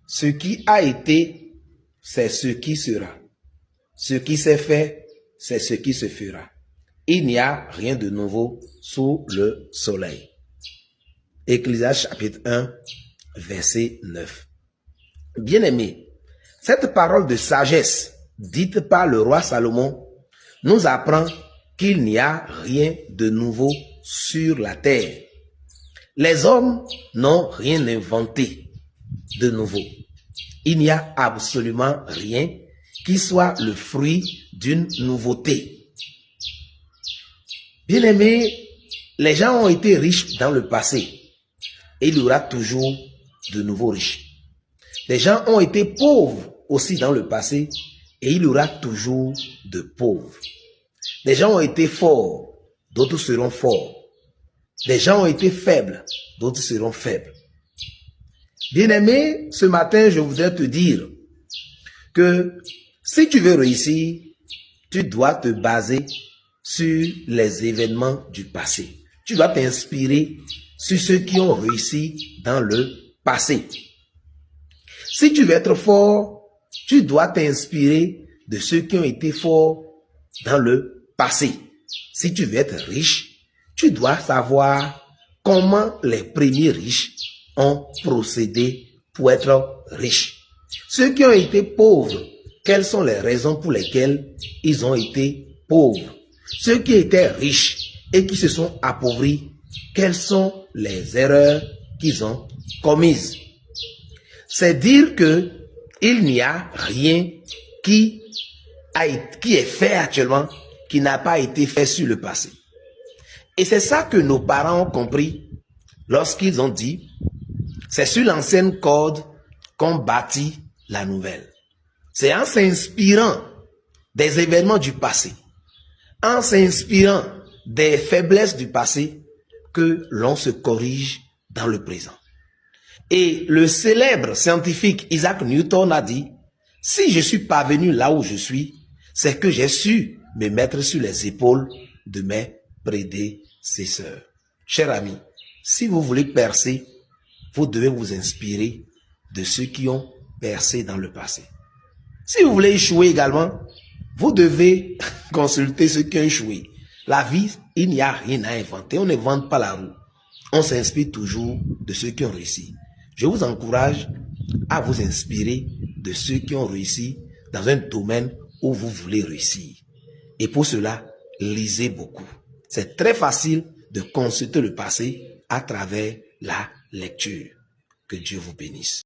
Ce qui a été, c'est ce qui sera. Ce qui s'est fait, c'est ce qui se fera. Il n'y a rien de nouveau sous le soleil. Ecclésiaste chapitre 1, verset 9. Bien-aimés, cette parole de sagesse dite par le roi Salomon nous apprend qu'il n'y a rien de nouveau sur la terre. Les hommes n'ont rien inventé de nouveau. Il n'y a absolument rien qui soit le fruit d'une nouveauté. Bien-aimés, les gens ont été riches dans le passé et il y aura toujours de nouveaux riches. Les gens ont été pauvres aussi dans le passé et il y aura toujours de pauvres. Les gens ont été forts, d'autres seront forts. Les gens ont été faibles, d'autres seront faibles. Bien-aimé, ce matin, je voudrais te dire que si tu veux réussir, tu dois te baser sur les événements du passé. Tu dois t'inspirer sur ceux qui ont réussi dans le passé. Si tu veux être fort, tu dois t'inspirer de ceux qui ont été forts dans le passé. Si tu veux être riche, tu dois savoir comment les premiers riches ont procédé pour être riches. Ceux qui ont été pauvres, quelles sont les raisons pour lesquelles ils ont été pauvres? Ceux qui étaient riches et qui se sont appauvris, quelles sont les erreurs qu'ils ont commises? C'est dire que il n'y a rien qui est fait actuellement qui n'a pas été fait sur le passé. Et c'est ça que nos parents ont compris lorsqu'ils ont dit, c'est sur l'ancienne corde qu'on bâtit la nouvelle. C'est en s'inspirant des événements du passé, en s'inspirant des faiblesses du passé, que l'on se corrige dans le présent. Et le célèbre scientifique Isaac Newton a dit, si je suis parvenu là où je suis, c'est que j'ai su me mettre sur les épaules de mes prédécesseurs. Chers amis, si vous voulez percer, vous devez vous inspirer de ceux qui ont percé dans le passé. Si vous voulez échouer également, vous devez consulter ceux qui ont échoué. La vie, il n'y a rien à inventer. On n'invente pas la roue. On s'inspire toujours de ceux qui ont réussi. Je vous encourage à vous inspirer de ceux qui ont réussi dans un domaine où vous voulez réussir. Et pour cela, lisez beaucoup. C'est très facile de consulter le passé à travers la lecture. Que Dieu vous bénisse.